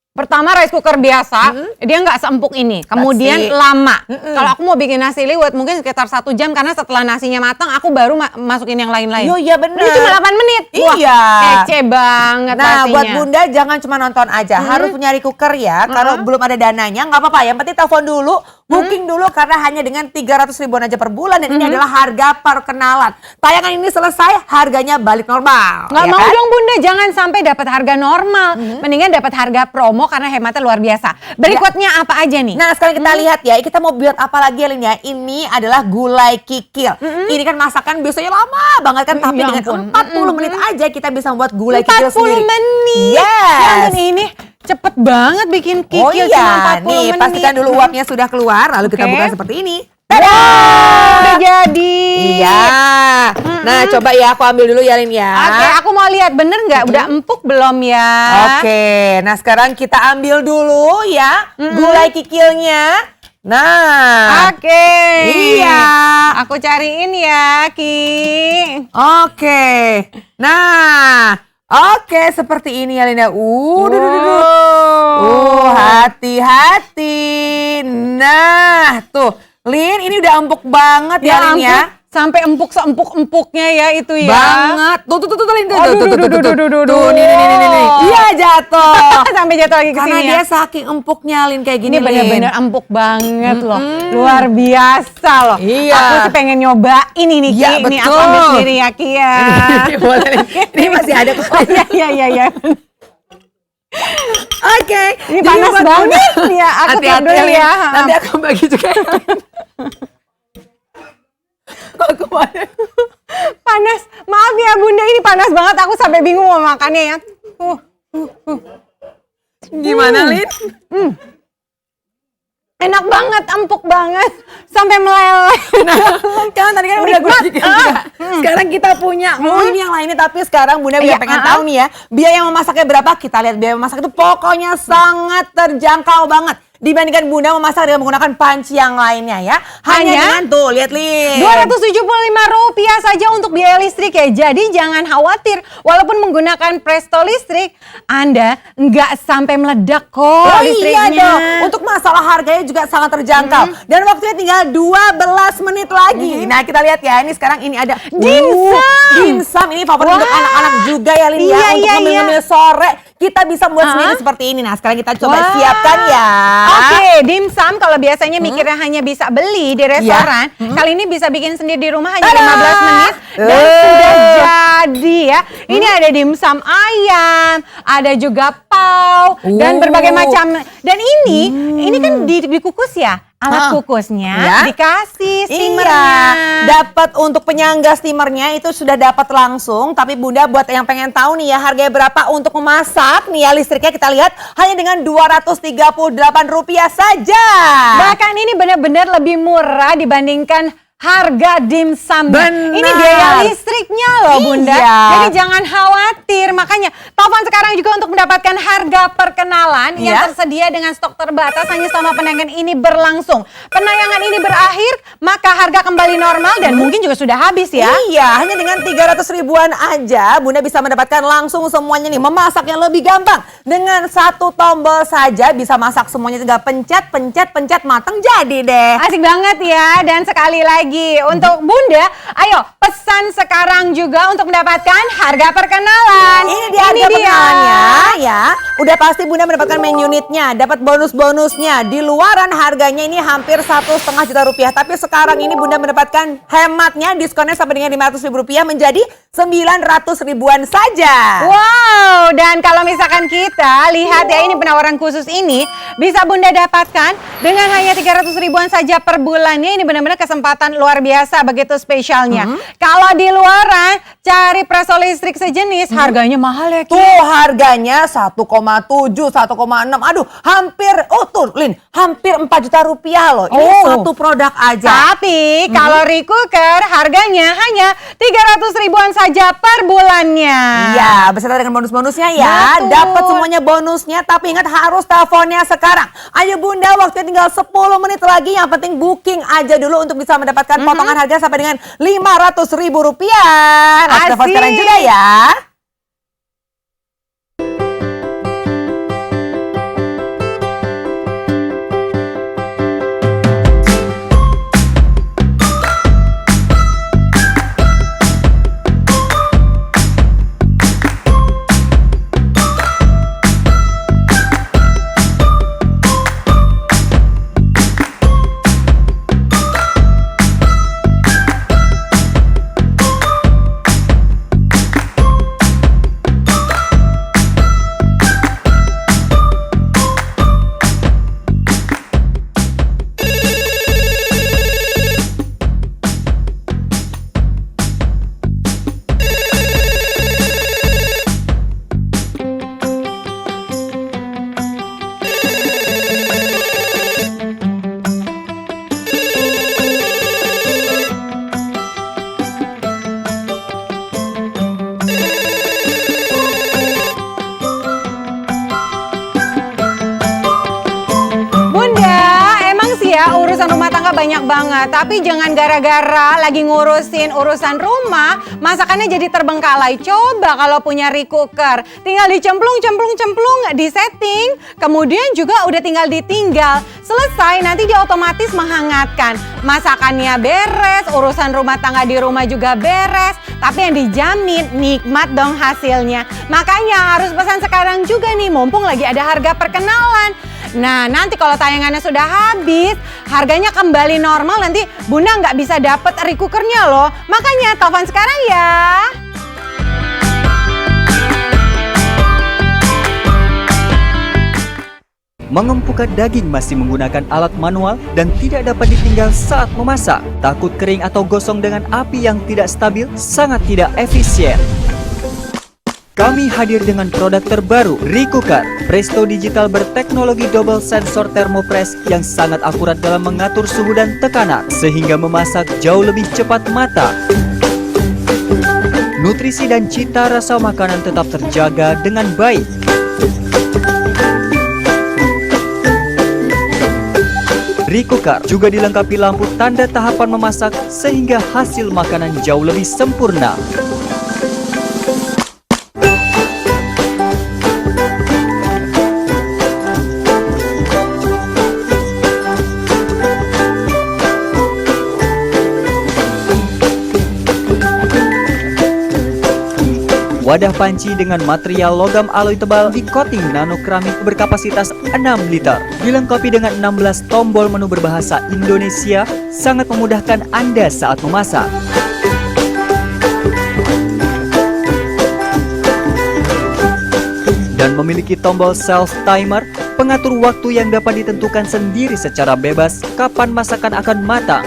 Pertama rice cooker biasa, dia nggak seempuk ini. Kemudian Pasti. lama. Kalau aku mau bikin nasi liwet mungkin sekitar 1 jam karena setelah nasinya matang aku baru masukin yang lain-lain. Yo, iya bener. Ini cuma 8 menit. Wah, Iya. kece banget Nah, pastinya. buat Bunda jangan cuma nonton aja, harus punya recooker ya. Kalau belum ada dananya nggak apa-apa. Yang penting telepon dulu, booking dulu karena hanya dengan 300 ribuan aja per bulan dan ini adalah harga perkenalan. Tayangan ini selesai, harganya balik normal. Nggak ya mau kan? dong Bunda, jangan sampai dapat harga normal. Mendingan dapat harga promo karena hematnya luar biasa. Berikutnya apa aja nih? Nah sekarang kita lihat ya, kita mau buat apa lagi ya Lin ya. Ini adalah gulai kikil. Ini kan masakan biasanya lama banget kan, tapi Ya dengan ampun. 40 menit aja kita bisa membuat gulai kikil 40 sendiri. menit. Yes. Ya ampun, ini cepet banget bikin kikil Oh cuma iya, 40 nih menit. pastikan dulu uapnya sudah keluar, lalu kita Oke. buka seperti ini. Udah jadi. Iya. Nah, coba ya aku ambil dulu ya Lin ya. Oke, aku mau lihat bener nggak? Udah empuk belum ya? Oke, nah sekarang kita ambil dulu ya gulai kikilnya. Nah, Oke. Iya. Aku cariin ya, Ki. oke. Nah, oke seperti ini ya Linda. Hati-hati. Nah, tuh. Lin, ini udah empuk banget ya Lin ya. ampun, sampai empuk seempuk-empuknya ya itu ya. Banget. Tuh Lin. Aduh, Tuh, nih. Iya jatuh. Sampai jatuh lagi ke Karena sini dia ya. saking empuknya Lin kayak gini Ini bener-bener Lin. empuk banget loh. Luar biasa loh. Iya. Aku sih pengen nyobain ini Ki. Iya, Ini aku betul. ambil sendiri ya Ki ya. Boleh, Lin. Ini masih ada kok. Iya. Oke. Ini Jadi panas buat banget Bunda- ya. Aku Hati-hati tuang dulu Lin. ya. Nanti aku bagi juga. Kok kemarin? Panas. Maaf ya Bunda, ini panas banget. Aku sampai bingung mau makannya ya. Gimana Lin? Enak banget, empuk banget. Sampai meleleh. Kan tadi kan udah gue bikin juga. Sekarang kita punya. Oh ini yang lainnya tapi sekarang Bunda Iya, pengen tahu nih ya. Biaya memasaknya berapa? Kita lihat biaya memasak itu pokoknya sangat terjangkau banget. Dibandingkan Bunda memasak dengan menggunakan panci yang lainnya ya. Hanya dengan tuh, lihat Lin. Rp275 saja untuk biaya listrik ya. Jadi jangan khawatir. Walaupun menggunakan Presto listrik, Anda nggak sampai meledak kok Oh listriknya. iya dong. Untuk masalah harganya juga sangat terjangkau. Dan waktunya tinggal 12 menit lagi. Nah kita lihat ya. Ini sekarang ini ada Dimsum. Dimsum ini favorit untuk Wah. anak-anak juga ya Lin ya. Iya, Untuk iya, ngemil-ngemil sore. Kita bisa buat sendiri seperti ini. Nah sekarang kita coba Wah. siapkan ya. Oke, dimsum kalau biasanya mikirnya hanya bisa beli di restoran, kali ini bisa bikin sendiri di rumah hanya Tada! 15 menit dan sudah jadi ya. Ini ada dimsum ayam, ada juga pau dan berbagai macam. Dan ini kan dikukus ya. Alat kukusnya Ya. dikasih steamernya. Iya, dapat untuk penyangga steamernya itu sudah dapat langsung. Tapi Bunda buat yang pengen tahu nih ya harganya berapa untuk memasak nih ya listriknya kita lihat hanya dengan Rp238 saja. Bahkan ini benar-benar lebih murah dibandingkan harga dimsum. Benar. Ini biaya listriknya loh Bunda. Iya. Jadi jangan khawatir. Makanya telepon sekarang juga untuk mendapatkan harga perkenalan yang Iya. tersedia dengan stok terbatas hanya selama penayangan ini berlangsung. Penayangan ini berakhir, maka harga kembali normal dan mungkin juga sudah habis ya. Iya, hanya dengan 300 ribuan aja Bunda bisa mendapatkan langsung semuanya nih. Memasaknya lebih gampang. Dengan satu tombol saja bisa masak semuanya, tinggal pencet, matang jadi deh. Asik banget ya. Dan sekali lagi untuk Bunda, ayo pesan sekarang juga untuk mendapatkan harga perkenalan. Ini dia harga perkenalannya ya. Udah pasti Bunda mendapatkan main unitnya, dapat bonus-bonusnya. Di luaran harganya ini hampir Rp1,5 juta. Tapi sekarang ini Bunda mendapatkan hematnya, diskonnya sampai dengan Rp500.000 menjadi 900 ribuan saja. Wow, dan kalau misalkan kita lihat ya ini penawaran khusus ini bisa Bunda dapatkan dengan hanya 300 ribuan saja per bulannya. Ini benar-benar kesempatan luar biasa begitu spesialnya. Kalau di luaran cari Presto listrik sejenis harganya mahal ya Ki. Tuh harganya 1,7, 1,6. Aduh, hampir tuh Lin, hampir Rp4 juta loh. Ini satu produk aja. Tapi kalau Recooker harganya hanya 300 ribuan saja per bulannya. Iya, beserta dengan bonus-bonusnya ya. Betul. Dapat semuanya bonusnya, tapi ingat harus teleponnya sekarang. Ayo Bunda, waktunya tinggal 10 menit lagi. Yang penting booking aja dulu untuk bisa mendapatkan potongan harga sampai dengan Rp500.000. Nah, telepon sekarang juga ya. urusan rumah tangga banyak banget. Tapi jangan gara-gara lagi ngurusin urusan rumah, masakannya jadi terbengkalai. Coba kalau punya re-cooker, tinggal dicemplung, di setting. Kemudian juga udah tinggal ditinggal. Selesai, nanti dia otomatis menghangatkan. Masakannya beres, urusan rumah tangga di rumah juga beres. Tapi yang dijamin nikmat dong hasilnya. Makanya harus pesan sekarang juga nih, mumpung lagi ada harga perkenalan. Nah, nanti kalau tayangannya sudah habis, harganya kembali normal, nanti Bunda nggak bisa dapet re-cookernya loh. Makanya telepon sekarang ya. Mengempukan daging masih menggunakan alat manual dan tidak dapat ditinggal saat memasak. Takut kering atau gosong dengan api yang tidak stabil, sangat tidak efisien. Kami hadir dengan produk terbaru, re-cooker Presto Digital berteknologi double sensor thermopress yang sangat akurat dalam mengatur suhu dan tekanan, sehingga memasak jauh lebih cepat matang. Nutrisi dan cita rasa makanan tetap terjaga dengan baik. Re-cooker juga dilengkapi lampu tanda tahapan memasak sehingga hasil makanan jauh lebih sempurna. Wadah panci dengan material logam alloy tebal di coating nano keramik berkapasitas 6 liter. Dilengkapi dengan 16 tombol menu berbahasa Indonesia, sangat memudahkan Anda saat memasak. Dan memiliki tombol self timer, pengatur waktu yang dapat ditentukan sendiri secara bebas kapan masakan akan matang.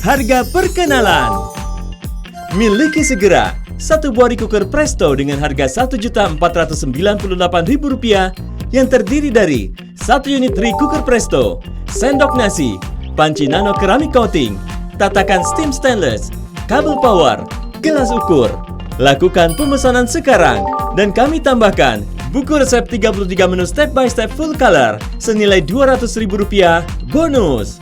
Harga perkenalan. Miliki segera satu buah re-cooker Presto dengan harga Rp1.498.000 yang terdiri dari satu unit re-cooker Presto, sendok nasi, panci nano keramik coating, tatakan steam stainless, kabel power, gelas ukur. Lakukan pemesanan sekarang dan kami tambahkan buku resep 33 menu step by step full color senilai Rp200.000 bonus.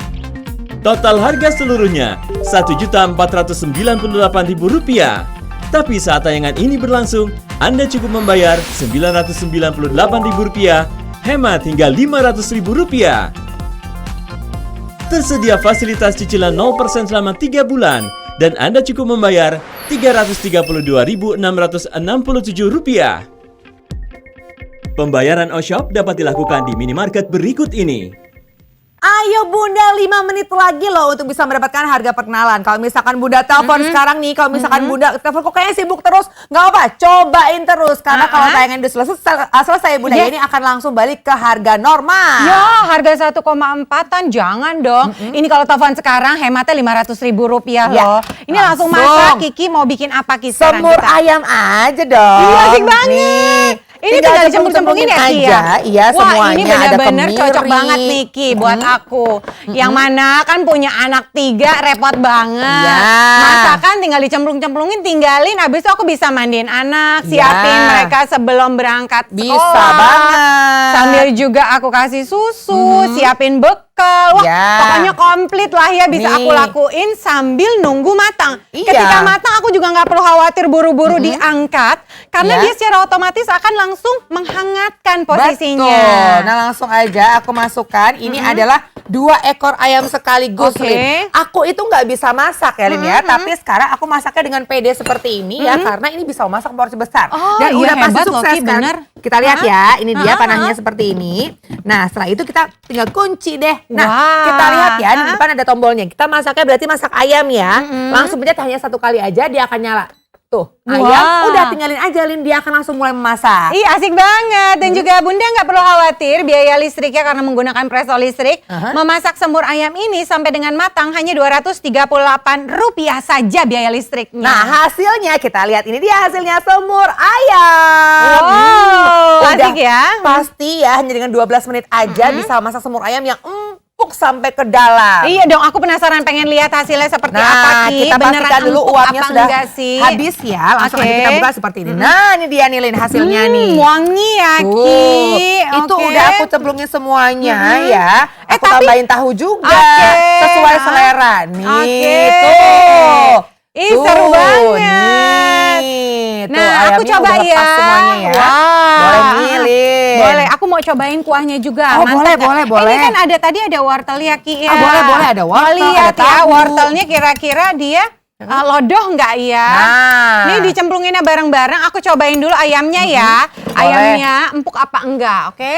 Total harga seluruhnya Rp1.498.000. Tapi saat tayangan ini berlangsung, Anda cukup membayar Rp998.000, hemat hingga Rp500.000. Tersedia fasilitas cicilan 0% selama 3 bulan, dan Anda cukup membayar Rp332.667. Pembayaran OShop dapat dilakukan di minimarket berikut ini. Ayo Bunda, 5 menit lagi loh untuk bisa mendapatkan harga perkenalan. Kalau misalkan Bunda telepon sekarang nih, kalau misalkan Bunda telepon kok kayaknya sibuk terus, nggak apa, cobain terus. Karena kalau tayangan udah selesai Bunda, ini akan langsung balik ke harga normal. Ya, harga 1,4-an jangan dong. Ini kalau telepon sekarang hematnya Rp500.000 loh. Ini langsung masak, Kiki mau bikin apa Kiki sekarang? Semur ayam aja dong. Iya, asik banget. Ini tinggal dicemplung-cemplungin ya, Ki ya? Iya, semuanya. Wah, ini bener-bener ada cocok banget nih, Ki, buat aku. Yang mana kan punya anak 3, repot banget. Masakan tinggal dicemplung-cemplungin, tinggalin. Abis itu aku bisa mandiin anak, siapin mereka sebelum berangkat sekolah. Bisa banget. Sambil juga aku kasih susu, siapin bekal. Wah, pokoknya komplit lah ya, bisa aku lakuin sambil nunggu matang. Ketika matang aku juga nggak perlu khawatir buru-buru diangkat, karena dia secara otomatis akan langsung menghangatkan posisinya. Betul. Nah, langsung aja aku masukkan. Ini adalah 2 ekor ayam sekaligus, Lin. Aku itu nggak bisa masak ya, Lin ya. Tapi sekarang aku masaknya dengan pede seperti ini ya, karena ini bisa masak porsi besar. Dan udah pasti sukses kan. Kita lihat ya, ini dia panahnya seperti ini. Nah, setelah itu kita tinggal kunci deh. Nah, kita lihat ya, di depan ada tombolnya. Kita masaknya berarti masak ayam ya. Langsung pencet hanya 1 kali aja, dia akan nyala. Tuh, Wah. ayam udah tinggalin aja Lin, dia akan langsung mulai memasak. Ih, asik banget. Dan juga Bunda nggak perlu khawatir biaya listriknya karena menggunakan presto listrik. Memasak semur ayam ini sampai dengan matang hanya Rp238 saja biaya listriknya. Nah, hasilnya kita lihat, ini dia hasilnya semur ayam. Wow, Udah asik ya. Pasti ya, hanya dengan 12 menit aja bisa masak semur ayam yang empuk sampai ke dalam. Iya dong, aku penasaran pengen lihat hasilnya seperti apa, Nah, Ki. kita Beneran pastikan dulu empuk uapnya apa sudah enggak sih? habis ya. Langsung aja Oke. kita buka seperti ini. Nah, ini dia nih Lin, hasilnya nih. Wangi ya, Tuh, Ki. itu Oke. udah aku cemplungin semuanya ya. Aku tapi- tambahin tahu juga Oke. sesuai selera. Nih, Oke. tuh. Ih, seru banget. Nih, tuh, Nah, aku ayamnya coba udah lepas ya. semuanya ya. Wah. Boleh milih. Boleh, aku mau cobain kuahnya juga. Oh, Mantap boleh, nggak? boleh, boleh. Ini kan ada tadi ada wortel ya, Ki ya. Ah, boleh, boleh, ada wortel, Mau lihat ada ya, tahu. wortelnya kira-kira dia lodoh nggak ya? Nah. Ini dicemplunginnya bareng-bareng. Aku cobain dulu ayamnya ya. Boleh. Ayamnya empuk apa enggak, oke?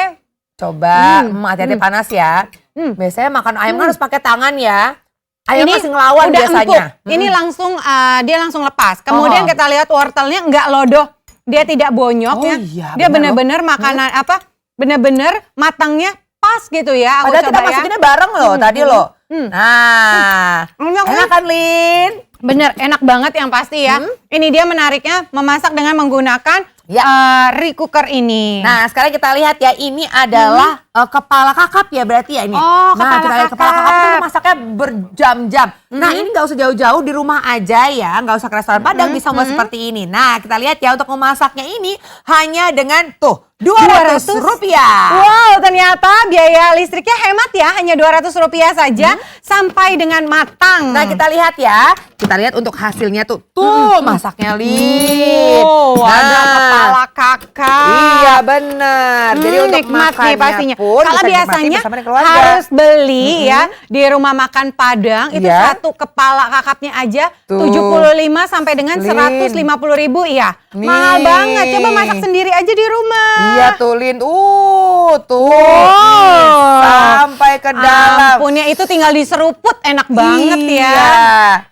Coba, hati-hati panas ya. Biasanya makan ayam kan harus pakai tangan ya. Ayam masih ngelawan udah biasanya. empuk. Ini langsung dia langsung lepas. Kemudian kita lihat wortelnya enggak lodoh. Dia tidak bonyok Oh ya. iya, Dia benar benar-benar makanan apa? Benar-benar matangnya pas gitu ya. Aku Padahal kita coba ya. masukinnya bareng loh tadi loh. Nah, enak kan Lin? Bener, enak banget yang pasti ya. Ini dia menariknya memasak dengan menggunakan rice cooker ini. Nah, sekarang kita lihat ya, ini adalah kepala kakap ya berarti ya ini. Oh, nah, kepala kita lihat kepala kakap kakap. itu masaknya berjam-jam. Nah, ini nggak usah jauh-jauh, di rumah aja ya, nggak usah ke restoran Padang, bisa buat seperti ini. Nah, kita lihat ya, untuk memasaknya ini hanya dengan tuh 200 rupiah. Wow, ternyata biaya listriknya hemat ya, hanya Rp200 saja sampai dengan matang. Nah, kita lihat ya. Kita lihat untuk hasilnya tuh. Tuh, masaknya Lin. Oh, ada kepala kakap. Iya, benar. Jadi untuk nikmat nih makannya pastinya. pun Kalau bisa dinikmati biasanya bersama dengan keluarga. harus beli ya di rumah makan Padang itu Iya. satu kepala kakapnya aja Tuh. 75 sampai dengan Lin. 150.000 ya. Nih. Mahal banget. Coba masak sendiri aja di rumah. Iya tuh Lin. Tuh. Oh. Sampai ke dalam. Ampunnya itu tinggal diseruput, enak banget ya. Iya.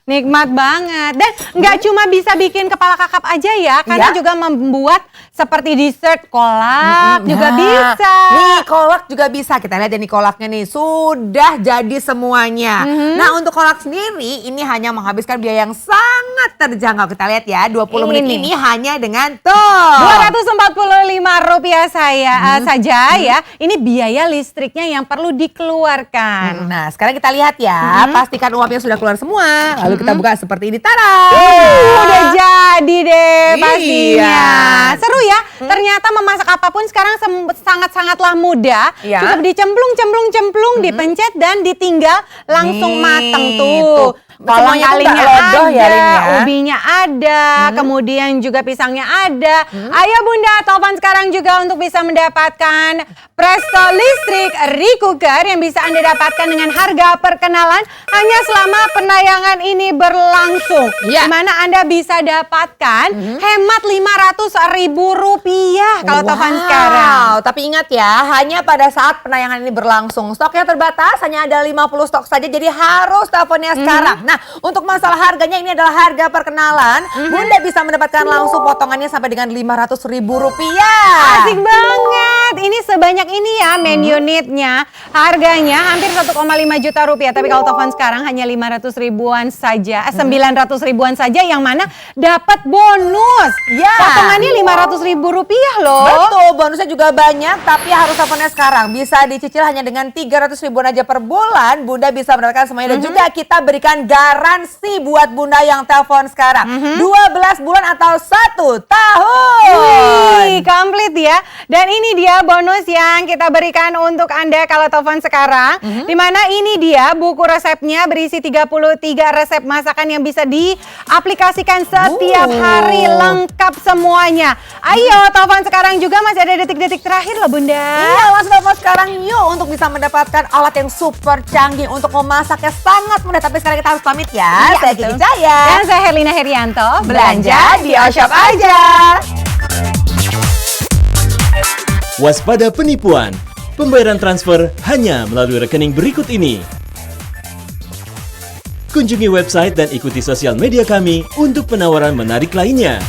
Nikmat banget. Dan nggak cuma bisa bikin kepala kakap aja ya, karena Iya. juga membuat seperti dessert kolak juga Nah, bisa. Nih kolak juga bisa. Kita lihat ya nih kolaknya nih. Sudah jadi semuanya. Nah untuk kolak sendiri ini hanya menghabiskan biaya yang sangat terjangkau. Kita lihat ya 20 menit Ini. ini hanya dengan tuh. Rp245 saja ya. Ini biaya listriknya yang perlu dikeluarkan. Nah sekarang kita lihat ya. Pastikan uapnya sudah keluar semua. Lalu kita buka seperti ini. Tada! Udah jadi deh pastinya. Iya. Seru ya. Ternyata memasak apapun sekarang sangat-sangatlah mudah. Iya. Cukup dicemplung, dipencet dan ditinggal langsung Nih, mateng tuh. tuh. Kolang Semuanya tuh kalingnya nggak lodoh ada, ya, Lin ya? ubinya ada, kemudian juga pisangnya ada. Ayo Bunda, telepon sekarang juga untuk bisa mendapatkan presto listrik rice cooker yang bisa Anda dapatkan dengan harga perkenalan hanya selama penayangan ini berlangsung. Iya. Di mana Anda bisa dapatkan hemat Rp500.000 kalau telepon sekarang. Tapi ingat ya, hanya pada saat penayangan ini berlangsung. Stoknya terbatas, hanya ada 50 stok saja, jadi harus teleponnya sekarang. Nah, untuk masalah harganya ini adalah harga perkenalan. Bunda bisa mendapatkan langsung potongannya sampai dengan Rp500.000. Asik banget. Ini sebanyak ini ya main unitnya. Harganya hampir 1,5 juta rupiah. Tapi kalau telepon sekarang hanya 500 ribuan saja. 900 ribuan saja yang mana dapat bonus. Ya. Potongannya 500 ribu rupiah loh. Betul, bonusnya juga banyak, tapi harus teleponnya sekarang. Bisa dicicil hanya dengan 300 ribuan aja per bulan. Bunda bisa mendapatkan semuanya. Dan juga kita berikan garansi buat Bunda yang telepon sekarang. 12 bulan atau 1 tahun. Wih, komplit ya. Dan ini dia bonus yang kita berikan untuk Anda kalau telepon sekarang. Dimana ini dia buku resepnya berisi 33 resep masakan yang bisa diaplikasikan setiap hari, lengkap semuanya. Ayo telepon sekarang juga, masih ada detik-detik terakhir loh Bunda. Iya, langsung telepon sekarang yuk untuk bisa mendapatkan alat yang super canggih untuk memasaknya sangat mudah. Tapi sekarang kita harus pamit ya. Iya, Saya betul. Kiki Cahya. Dan saya Herlina Herianto. Belanja di Oshop aja. Waspada penipuan. Pembayaran transfer hanya melalui rekening berikut ini. Kunjungi website dan ikuti sosial media kami untuk penawaran menarik lainnya.